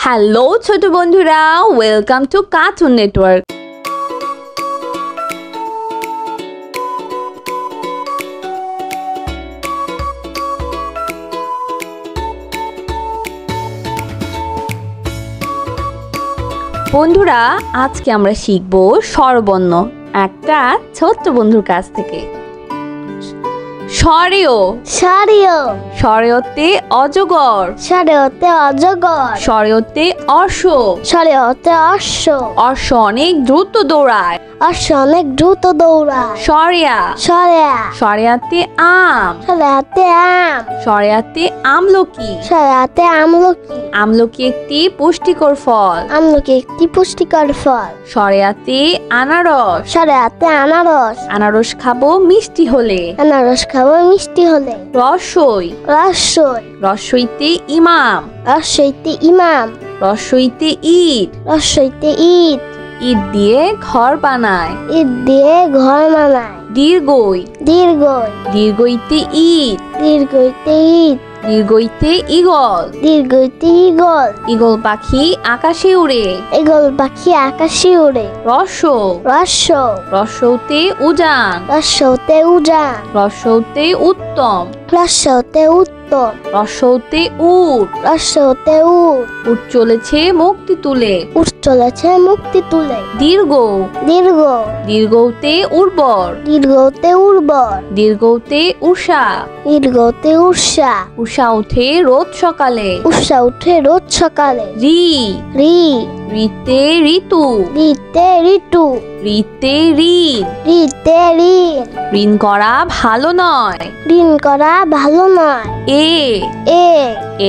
Hello ছোট বন্ধুরা, welcome to cartoon network. বন্ধুরা, আজকে আমরা শিখব স্বরবর্ণ একটা ছোট্ট বন্ধুর কাছ থেকে। সরেও সরেও সরেওতে অজগর, সরেওতে অজগর, সরেওতে অশ্ব, সরেওতে অশ্ব, অশ্ব অনেক দ্রুত দৌড়ায়। অশ্ব অনেক দ্রুত দৌড়ায়। সরেয়া সরেয়া সরেয়াতে আম, সরেয়াতে আম, সরেয়াতে আমলকি, সরেয়াতে আমলকি, আমলকি একটি পুষ্টিকর ফল। আমলকি একটি পুষ্টিকর ফল। সরেয়াতে আনারস, সরেয়াতে আনারস, আনারস খাবো মিষ্টি হলে। আনারস খাবো মিষ্টি হলে। রসই রসই রসইতে ইমাম, রসইতে ইমাম, রসইতে ইট, রসইতে ইট, ইট দিয়ে ঘর বানায়। ইট দিয়ে ঘর বানায়। দীর্ঘই দীর্ঘই দীর্ঘইতে ইট, দীর্ঘইতে ইট, দীর্ঘইতে ইগল, দীর্ঘইতে ইগল, ইগল পাখি আকাশে উড়ে। ইগল পাখি আকাশে উড়ে। রস রস রসৌতে উজান, রসৌতে উজান, রসৌতে উত্তম, রসৌতে উত্তম, রসৌতে উট, রসৌতে উট, উট চলেছে মুক্তি তুলে। উট চলেছে মুক্তি তুলে। দীর্ঘ দীর্ঘ দীর্ঘতে উর্বর, দীর্ঘতে উর্বর, দীর্ঘতে উষা, দীর্ঘতে উষা, উষা উঠে রোদ সকালে। উষা উঠে রোজ সকালে। রি রি রিতে ঋতু, রিতে ঋতু, রিতে ঋণ, রিতে ঋণ, ঋণ করা ভালো নয়। ঋণ করা ভালো নয়। এ এ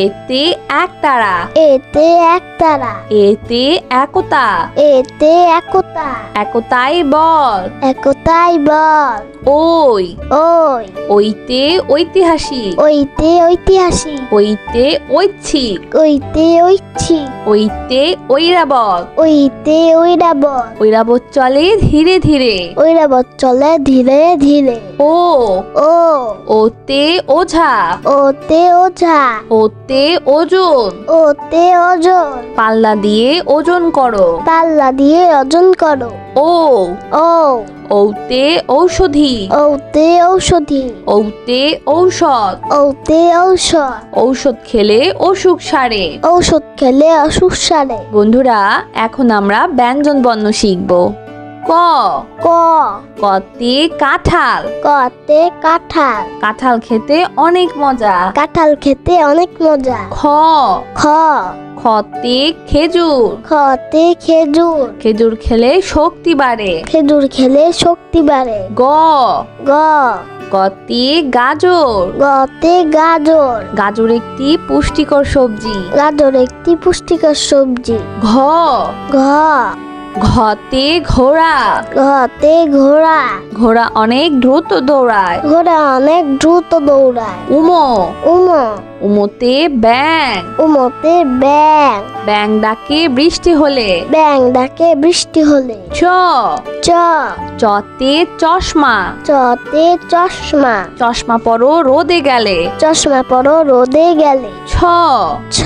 এতে একতারা, এতে একতারা, এতে একতা, এতে একতা, একতাই বল। একতাই বল। ওই ওই ওইতে ঐতিহাসিক, ওইতে ঐতিহাসিক, ওইতে ঐচ্ছিক, ওইতে ঐচ্ছিক, ওইতে ঐরাবত, ওইতে ঐরাবত, ঐরাবত চলে ধীরে ধীরে। ঐরাবত চলে ধীরে ধীরে। ও ও ওতে ওঝা, ওতে ওঝা, ওতে ওজন, ওতে ওজন, পাল্লা দিয়ে ওজন করো। পাল্লা দিয়ে ওজন করো। ও ও ওতে ঔষধি, ওতে ঔষধি, ওতে ঔষধ, ওতে ঔষধ, ঔষধ খেলে অসুখ সারে। ঔষধ খেলে অসুখ সারে। বন্ধুরা, এখন আমরা ব্যঞ্জন বর্ণ শিখব। ক ক কতে কাঁঠাল, কতে কাঁঠাল, কাঁঠাল খেতে অনেক মজা। কাঁঠাল খেতে অনেক মজা। খ খ খতে খেজুর, খতে খেজুর, খেজুর খেলে শক্তি বাড়ে। খেজুর খেলে শক্তি বাড়ে। গ গ গতে গাজর, গতে গাজর, গাজর একটি পুষ্টিকর সবজি। গাজর একটি পুষ্টিকর সবজি। ঘ ঘ ঘতে ঘোড়া, ঘতে ঘোড়া, ঘোড়া অনেক দ্রুত দৌড়ায়। ঘোড়া অনেক দ্রুত দৌড়ায়। উমো উম উমোতে ব্যাং, উমতে ব্যাং, ব্যাং ডাকে বৃষ্টি হলে। ব্যাং ডাকে বৃষ্টি হলে। চ চ চতে চশমা, চতে চশমা, চশমা পরো রোদে গেলে। চশমা পরো রোদে গেলে। ছ ছ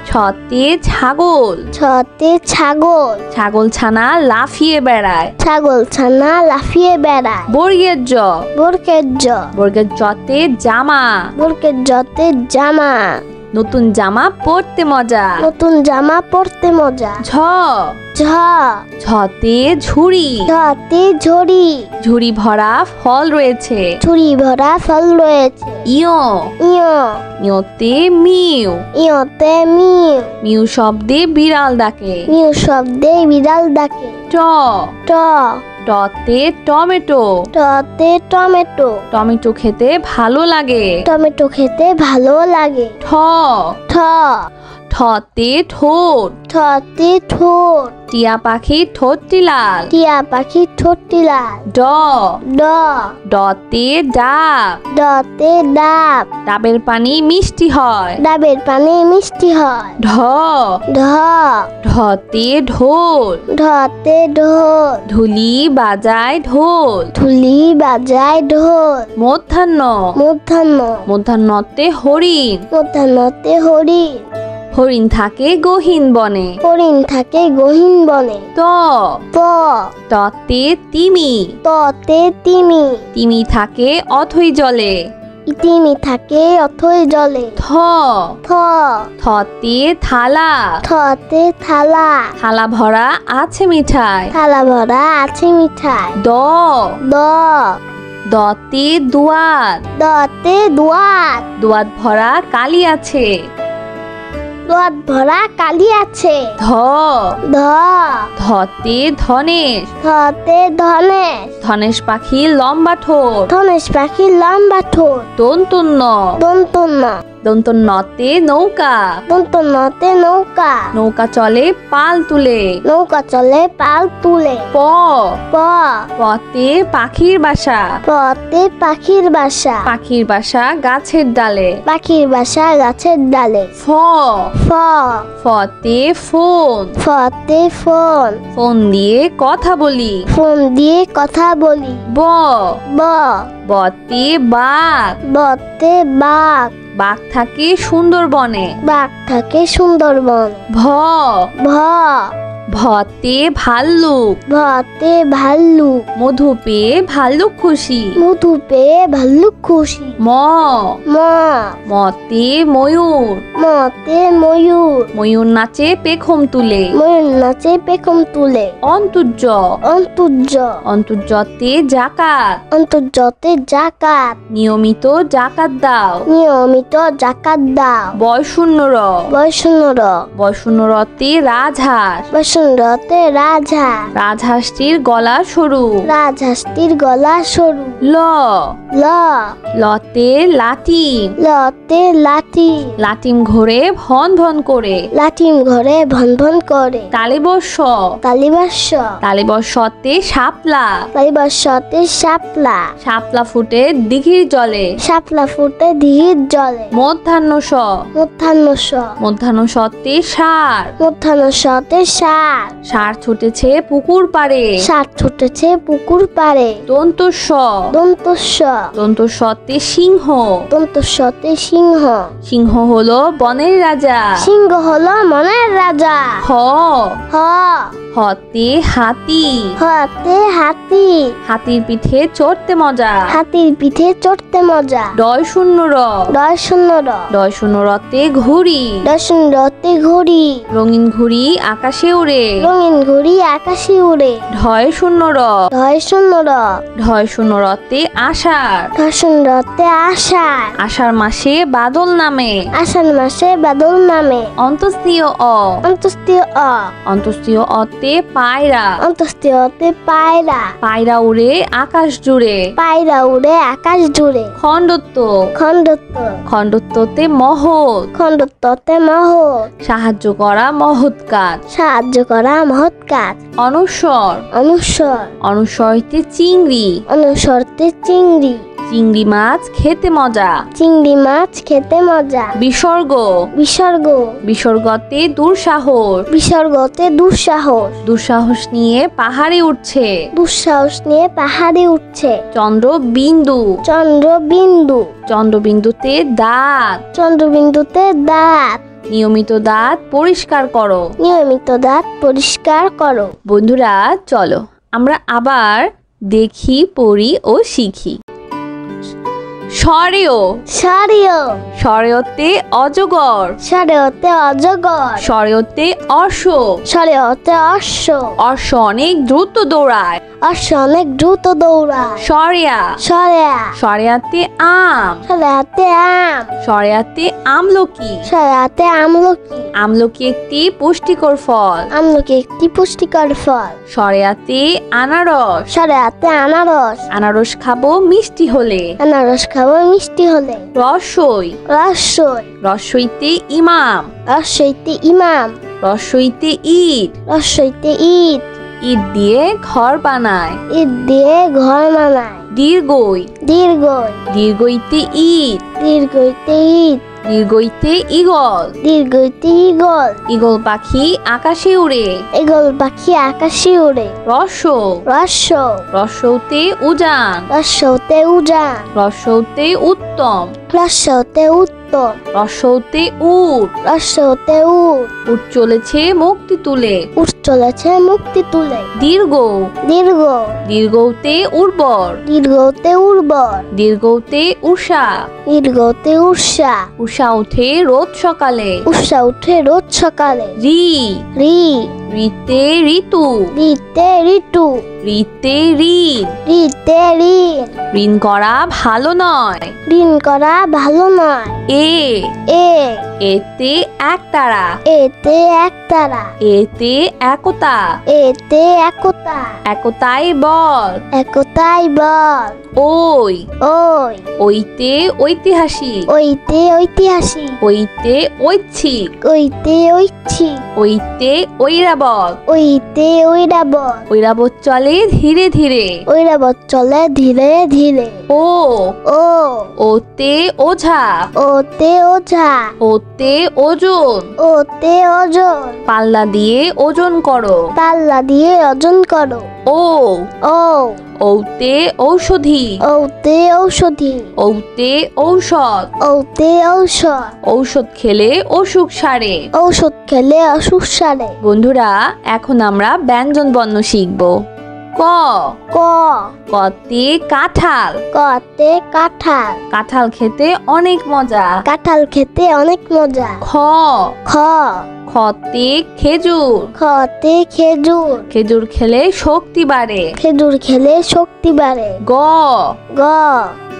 ছতে ছাগল, ছতে ছাগল, ছাগল ছানা লাফিয়ে বেড়ায়। ছাগল ছানা লাফিয়ে বেড়ায়। বর্গের জ বর্গের জ বর্গের জতে জামা, বর্গের জতে জামা, নতুন জামা পরতে মজা। নতুন জামা পরতে মজা। ঝ ঝ ঝতে ঝুড়ি, ঝতে ঝুড়ি, ঝুড়ি ভরা ফল রয়েছে। ঝুড়ি ভরা ফল রয়েছে। ইয় ইয় ইয়তে মিউ, ইয়তে মিউ, মিউ শব্দে বিড়াল ডাকে। মিউ শব্দে বিড়াল ডাকে। ট ট টতে টমেটো, টতে টমেটো, টমেটো খেতে ভালো লাগে। টমেটো খেতে ভালো লাগে। ঠ ঠ ঠতে ঠোঁট, ঠতে ঠোঁট, টিয়া পাখির ঠোঁটটি লাল। টিয়া পাখির ঠোঁটটি লাল। ড ড ডতে ডাব, ডতে ডাব, ডাবের পানি মিষ্টি হয়। ডাবের পানি মিষ্টি হয়। ঢ ঢ ঢতে ঢোল, ঢতে ঢোল, ঢুলি বাজায় ঢোল। ঢুলি বাজায় ঢোল। মধ্যাহ্ন মধ্যাহ্ন মধ্যাহ্নতে হরিণ, মধ্যাহ্নতে হরিণ, হরিণ থাকে গহীন বনে। হরিণ থাকে গহীন বনে। ত ত ততে তিমি। ততে তিমি। তিমি থাকে অথই জলে। তিমি থাকে অথই জলে। থ থ থতে থালা। থতে থালা। থালা ভরা আছে মিঠাই। থালা ভরা আছে মিঠাই। দ দ দতে দুয়াত। দতে দুয়াত। দুয়াত ভরা কালি আছে। দুয়াত ভরা কালি আছে। ধ ধ ধতে ধনেশ। ধতে ধনেশ। ধনেশ পাখি লম্বা ঠোঁট। ধনেশ পাখির লম্বা ঠোঁট। দন্তন্য দন্তন্য দন্তন্নতে নৌকা। দন্তন্নতে নৌকা। নৌকা চলে পাল তুলে। নৌকা চলে পাল তুলে। প প পতে পাখির বাসা। পতে পাখির বাসা। পাখির বাসা গাছের ডালে। পাখির বাসা গাছের ডালে। ফ ফ ফতে ফোন। ফতে ফোন। ফোন দিয়ে কথা বলি। ফোন দিয়ে কথা বলি। ব ব বতে বাঘ। বতে বাঘ। বাঘ থাকে সুন্দরবনে। বাঘ থাকে সুন্দরবন। ভ ভ ভতে ভাল্লুক। ভতে ভাল্লুক। মধু পেয়ে ভাল্লুক খুশি। মধু পেয়ে ভাল্লুক খুশি। ম ম মতে ময়ূর। মতে ময়ূর। ময়ূর নাচে পেখম তুলে। ময়ূর নাচে পেখম তুলে। অন্তর্য অন্তর্য অন্তর্যতে জাকাত। অন্তর্যতে জাকাত। নিয়মিত জাকাত দাও। নিয়মিত জাকাত দাও। বয়শূন্যর বৈষ্ণর বয়শূন্যরতে রাজহাঁস। বসন্ততে রাজহাঁস। রাজহাঁসটির গলা সরু। রাজহাঁসটির গলা সরু। ল ল লতে লাটিম। লতে লাঠি। লাটিম ঘোরে ভন ভন করে। লাঠিম ঘরে ভন ভন করে। তালিবর্ষ তালিবাস্য। তালিবর্ষতে শাপলা। তালিবাস্যতে শাপলা। শাপলা ফুটে দিঘির জলে। শাপলা ফুটে দিহির জলে। মধ্যাহ্ন স মধ্যাহ্নস। মধ্যাহ্ন সতে ষাঁড়। মধ্যাহ্নসতে ষাঁড়। ষাঁড় ছুটেছে পুকুর পাড়ে। ষাঁড় ছুটেছে পুকুর পাড়ে। দন্তস্ব দন্তস্ব। দন্তস্বতে সিংহ। দন্তস্বতে সিংহ। সিংহ হলো বনের রাজা। সিংহ হলো মনের রাজা। হ হ হতে হাতি। হাতে হাতি। হাতির পিঠে চড়তে মজা। হাতির পিঠে চড়তে মজা। ডয় শূন্য র ডয় শূন্য র। ডয় শূন্য রতে ঘুড়ি। দর্শন রতে ঘুড়ি। রঙিন ঘুড়ি আকাশে উড়ে। রঙিন ঘুড়ি আকাশে উড়ে। ঢয় শূন্য র ঢয় শূন্য র। ঢয় শূন্য রতে আষাঢ়। দর্শন রতে আষাঢ়। আষাঢ় মাসে বাদল নামে। আষাঢ় মাসে বাদল নামে। অন্তস্তীয় অ অন্তস্তীয় অ। অন্তস্তীয় অতে পায়রা। অন্তস্তীয়তে পায়রা। পায়রা উড়ে আকাশ জুড়ে। পায়রা উড়ে আকাশ জুড়ে। খণ্ডত্ব খণ্ডত্ব। খণ্ডত্বতে মহৎ। খণ্ডত্বতে মহৎ। সাহায্য করা মহৎ কাজ। সাহায্য করা মহৎ কাজ। অনুস্বর অনুস্বর। অনুস্বরতে চিংড়ি। অনুস্বরতে চিংড়ি। চিংড়ি মাছ খেতে মজা। চিংড়ি মাছ খেতে মজা। বিসর্গ বিসর্গ। বিসর্গতে দুঃসাহস। বিসর্গতে দুঃসাহস। দুঃসাহস নিয়ে পাহাড়ে উঠছে। দুঃসাহস নিয়ে পাহাড়ে উঠছে। চন্দ্র বিন্দু। চন্দ্রবিন্দু। চন্দ্রবিন্দুতে দাঁত। চন্দ্রবিন্দুতে দাঁত। নিয়মিত দাঁত পরিষ্কার করো। নিয়মিত দাঁত পরিষ্কার করো। বন্ধুরা চলো আমরা আবার দেখি পড়ি ও শিখি। সরেও সরেও। সরেওতে অজগর। সরেওতে অজগর। সরেওতে অশ্ব। সরেওতে অশ্ব। অশ্ব অনেক দ্রুত দৌড়ায়। অশ্ব অনেক দ্রুত দৌড়ায়। সরেয়া সরেয়া। সরেয়াতে আম। সরেয়াতে আম। সরেয়াতে আমলকি। সরেয়াতে আমলকি। আমলকি একটি পুষ্টিকর ফল। আমলকি একটি পুষ্টিকর ফল। সরেয়াতে আনারস। সরেয়াতে আনারস। আনারস খাবো মিষ্টি হলে। আনারস খাবো মিষ্টি হলে। রসই। রসই। রসইতে ইমাম। রসইতে ইমাম। রসইতে ইট। রসইতে ইট। ইট দিয়ে ঘর বানায়। ইট দিয়ে ঘর বানায়। দীর্ঘই। দীর্ঘই। দীর্ঘইতে ইট। দীর্ঘইতে ইট। দীর্ঘইতে ঈগল। দীর্ঘইতে ঈগল। ঈগল পাখি আকাশে উড়ে। ঈগল পাখি আকাশে উড়ে। রস। রস। রসৌতে উজান। রসতে উজান। রসৌতে উত্তম। রস্যতে উত্তর, রস্যতে উট, রস্যতে উট, উট চলেছে মুক্তি তুলে। উট চলেছে মুক্তি তুলে। দীর্ঘ, দীর্ঘ, দীর্ঘতে উর্বর, দীর্ঘতে উর্বর, দীর্ঘতে উষা, দীর্ঘতে উষা, উষা ওঠে রোজ সকালে। উষা উঠে রোজ সকালে। রি, রি, রিতে ঋতু, রিতে ঋতু, রিতে ঋণ, রিতে ঋণ, ঋণ করা ভালো নয়। ঋণ করা ভালো নয়। এ, এ, এতে একতারা, এতে একতারা, এতে একতা, এতে একতা, একতাই বল। একতাই বল। ওই, ওই, ওইতে ঐতিহাসিক, ওইতে ঐতিহাসিক, ওইতে ঐচ্ছিক, ওইতে ঐচ্ছিক, ওইতে ঐরাবত, ওইতে ঐরাবত, ঐরাবত চলে ধীরে ধীরে। ঐরাবত চলে ধীরে ধীরে। ও, ও, ওতে ওঝা, ওতে ওঝা, ওতে ওজন, ওতে ওজন, পাল্লা দিয়ে ওজন করো। পাল্লা দিয়ে ওজন করো। ও, ও, ওতে ঔষধি, ওতে ঔষধি, ওতে ঔষধ, ওতে ঔষধ, ঔষধ খেলে অসুখ সারে। ঔষধ খেলে অসুখ সারে। বন্ধুরা, এখন আমরা ব্যঞ্জন বর্ণ শিখব। ক, ক, কতে কাঁঠাল, কতে কাঁঠাল, কাঁঠাল খেতে অনেক মজা। কাঁঠাল খেতে অনেক মজা। খ, খ, খতে খেজুর, খতে খেজুর, খেজুর খেলে শক্তি বাড়ে। খেজুর খেলে শক্তি বাড়ে। গ, গ,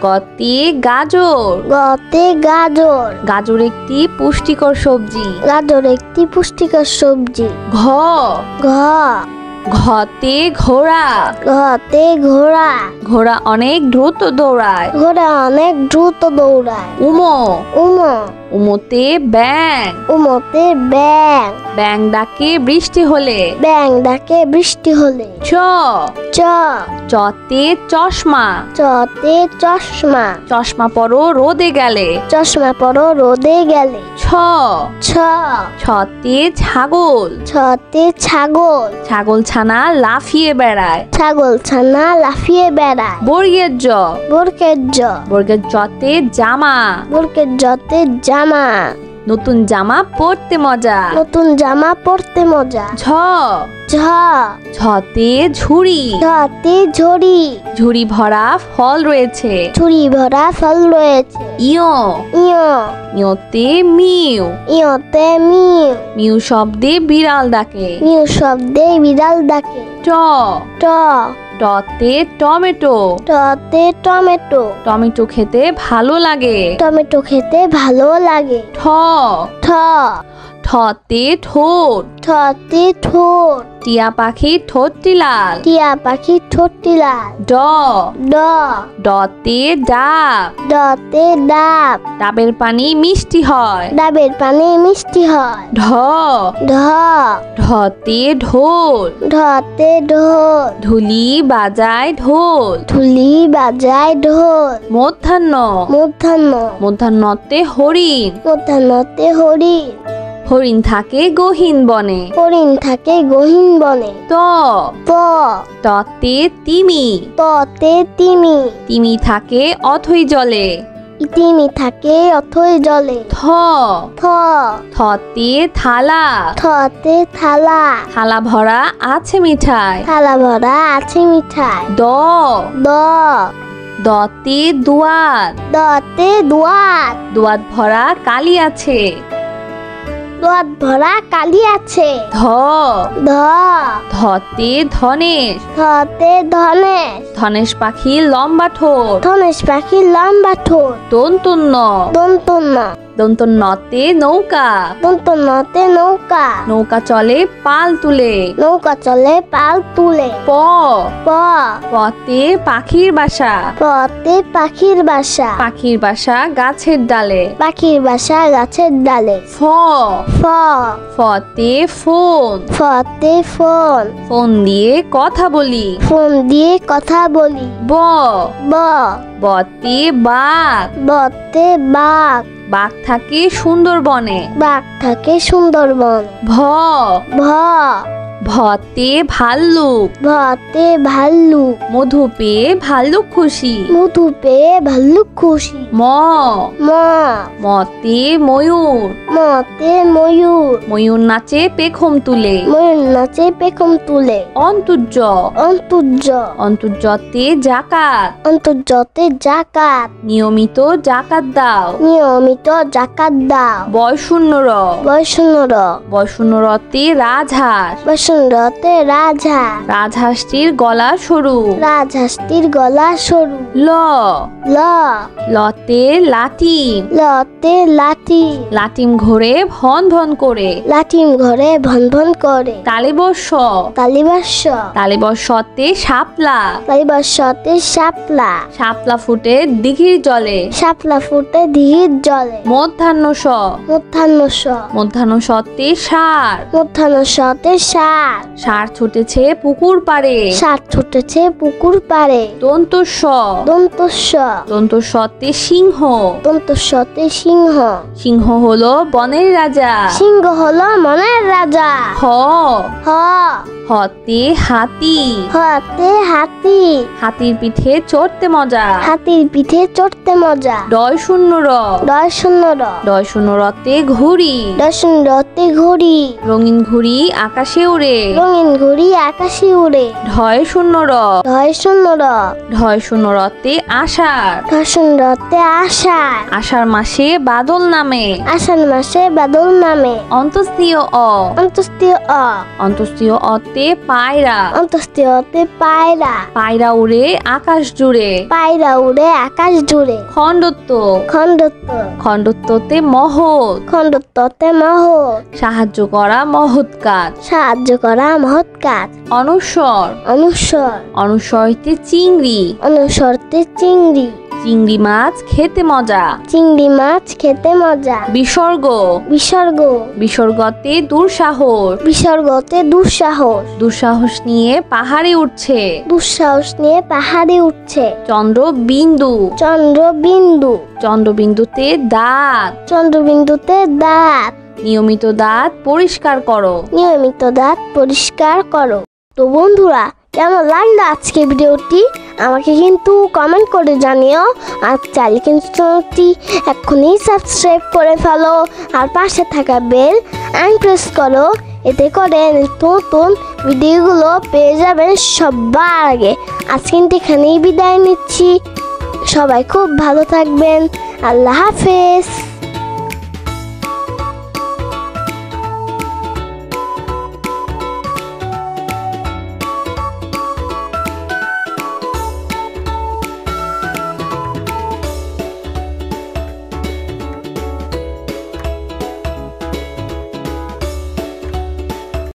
গতে গাজর, গতে গাজর, গাজর একটি পুষ্টিকর সবজি। গাজর একটি পুষ্টিকর সবজি। ঘ, ঘ, ঘতে ঘোড়া, ঘতে ঘোড়া, ঘোড়া অনেক দ্রুত দৌড়ায়। ঘোড়া অনেক দ্রুত দৌড়ায়। উমো, উম, উমোতে ব্যাং, উমতে ব্যাং, ব্যাং ডাকে বৃষ্টি হলে। ব্যাং ডাকে বৃষ্টি হলে। চ, চ, চতে চশমা, চতে চশমা, চশমা পরো রোদে গেলে। চশমা পরো রোদে গেলে। ছ, ছ, ছতে ছাগল, ছতে ছাগল, ছাগল ছানা লাফিয়ে বেড়ায়। ছাগল ছানা লাফিয়ে বেড়ায়। বর্গের জ, বর্গের জ, বর্গের জতে জামা, বর্গের জতে জামা, নতুন জামা পরতে মজা। নতুন জামা পরতে মজা। ঝ, ঝ, ঝতে ঝুড়ি, ঝতে ঝড়ি, ঝুড়ি ভরা ফল রয়েছে। ঝুড়ি ভরা ফল রয়েছে। ইয়, ইয়, ইয়তে মিউ, ইয়তে মিউ, মিউ শব্দে বিড়াল ডাকে। মিউ শব্দে বিড়াল ডাকে। ট, ট, টতে টমেটো, টতে টমেটো, টমেটো খেতে ভালো লাগে। টমেটো খেতে ভালো লাগে। ঠ, ঠ, ঠতে ঠোঁট, ঠতে ঠোঁট, টিয়া পাখি ঠোঁটটি লাল। টিয়া পাখি ঠোঁটটি লাল। ড, ড, ডতে ডাব, ডতে ডাব, ডাবের পানি মিষ্টি হয়। ডাবের পানি মিষ্টি হয়। ঢ, ঢ, ঢতে ঢোল, ঢতে ঢোল, ঢুলি বাজায় ঢোল। ঢুলি বাজায় ঢোল। মধ্যাহ্ন, মধ্যাহ্ন, মধ্যাহ্নতে হরিণ, মধ্যাহ্নতে হরিণ, হরিণ থাকে গহীন বনে। হরিণ থাকে গহীন বনে। ত, ত, ততে তিমি, ততে তিমি, তিমি থাকে অথই জলে। তিমি থাকে অথই জলে। থ, থ, থতে থালা, থতে থালা, থালা ভরা আছে মিঠাই। থালা ভরা আছে মিঠাই। দ, দ, দতে দুয়াত, দতে দুয়াত, দুয়াত ভরা কালি আছে। দুয়াত ভরা কালি আছে। ধ, ধ, ধতে ধনেশ, ধতে ধনেশ, ধনেশ পাখি লম্বা ঠোঁট। ধনেশ পাখির লম্বা ঠোঁট। দন্তন্য, দন্তন্য, দন্তন্যতে নৌকা, দন্তন্যতে নৌকা, নৌকা চলে পাল তুলে। নৌকা চলে পাল তুলে। প, প, পতে পাখির বাসা, পতে পাখির বাসা, পাখির বাসা গাছের ডালে। পাখির বাসা গাছের ডালে। ফ, ফ, ফতে ফোন, ফতে ফোন, ফোন দিয়ে কথা বলি। ফোন দিয়ে কথা বলি। ব, ব, বতে বাঘ, বতে বাঘ, বাঘ থাকে সুন্দরবনে। বাঘ থাকে সুন্দরবন। ভ, ভ, ভতে ভাল্লুক ভতে ভাল্লুক মধু পেয়ে ভাল্লুক খুশি মধু পেয়ে ভাল্লুক খুশি ম ম মতে ময়ূর মতে ময়ূর ময়ূর নাচে পেখম তুলে ময়ূর নাচে পেখম তুলে অন্তর্য অন্তর্য অন্তর্যতে জাকাত অন্তর্যতে জাকাত নিয়মিত জাকাত দাও নিয়মিত জাকাত দাও বয়শূন্যর বৈষ্ণর বয়শূন্যরতে রাজহাঁস বৈষ্ণরতে রাজহাঁস রাজহাঁসটির গলা সরু রাজহাঁসটির গলা সরু ল ল লতে লাটিম লতে লাঠি লাটিম ঘোরে ভন ভন করে লাঠিম ঘরে ভন ভন করে তালিবর্ষ তালিবাস্য তালিবর্ষতে শাপলা তালিবাস্যতে শাপলা শাপলা ফুটে দিঘির জলে শাপলা ফুটে দিঘির জলে মধ্যাহ্ন স মধ্যাহ্ন স মধ্যাহ্ন সতে ষাঁড় মধ্যাহ্ন সতে ষাঁড় ষাঁড় ছুটেছে পুকুর পাড়ে ষাঁড় ছুটেছে পুকুর পাড়ে দন্তস্ব দন্তস্ব দন্তস্বতে সিংহ দন্তস্বতে সিংহ সিংহ হলো বনের রাজা সিংহ হলো মনের রাজা হ হ হতে হাতি হাতে হাতি হাতির পিঠে চড়তে মজা হাতির পিঠে চড়তে মজা ডয় শূন্য র ডয় শূন্য র ডয় শূন্য রতে ঘুড়ি দর্শন রতে ঘড়ি রঙিন ঘুড়ি আকাশে উড়ে রঙিন ঘড়ি আকাশে উড়ে ঢয় শূন্য র ঢয় শূন্য র ঢয় শূন্য রতে আষাঢ় দর্শন রতে আষাঢ় আষাঢ় মাসে বাদল নামে আষাঢ় মাসে বাদল নামে অন্তস্তীয় অ অন্তস্তীয় অ অন্তস্তীয় অতে পায়রা অন্তস্তীয়তে পায়রা পায়রা উড়ে আকাশ জুড়ে পায়রা উড়ে আকাশ জুড়ে খণ্ডত্ব খণ্ডত্ব খণ্ডত্বতে মহৎ খণ্ডত্বতে মহৎ সাহায্য করা মহৎ কাজ সাহায্য করা মহৎ কাজ অনুস্বর অনুস্বর অনুস্বরতে চিংড়ি অনুসরতে চিংড়ি চিংড়ি মাছ খেতে মজা চিংড়ি মাছ খেতে মজা বিসর্গ বিসর্গ বিসর্গতে দুঃসাহস বিসর্গতে দুঃসাহস দুঃসাহস নিয়ে পাহাড়ে উঠছে দুঃসাহস নিয়ে পাহাড়ে উঠছে চন্দ্র বিন্দু চন্দ্রবিন্দু চন্দ্রবিন্দুতে দাঁত চন্দ্রবিন্দুতে দাঁত নিয়মিত দাঁত পরিষ্কার করো নিয়মিত দাঁত পরিষ্কার করো। তো বন্ধুরা, কেমন লাগলো আজকে ভিডিওটি আমাকে কিন্তু কমেন্ট করে জানিও। আর চাইলে কিন্তু চ্যানেলটি এক্ষুনি সাবস্ক্রাইব করে ফেলো আর পাশে থাকা বেল প্রেস করো, এতে করে নতুন ভিডিওগুলো পেয়ে যাবেন সবার আগে। আজ কিন্তু এখানেই বিদায় নিচ্ছি। সবাই খুব ভালো থাকবেন। আল্লাহ হাফেজ।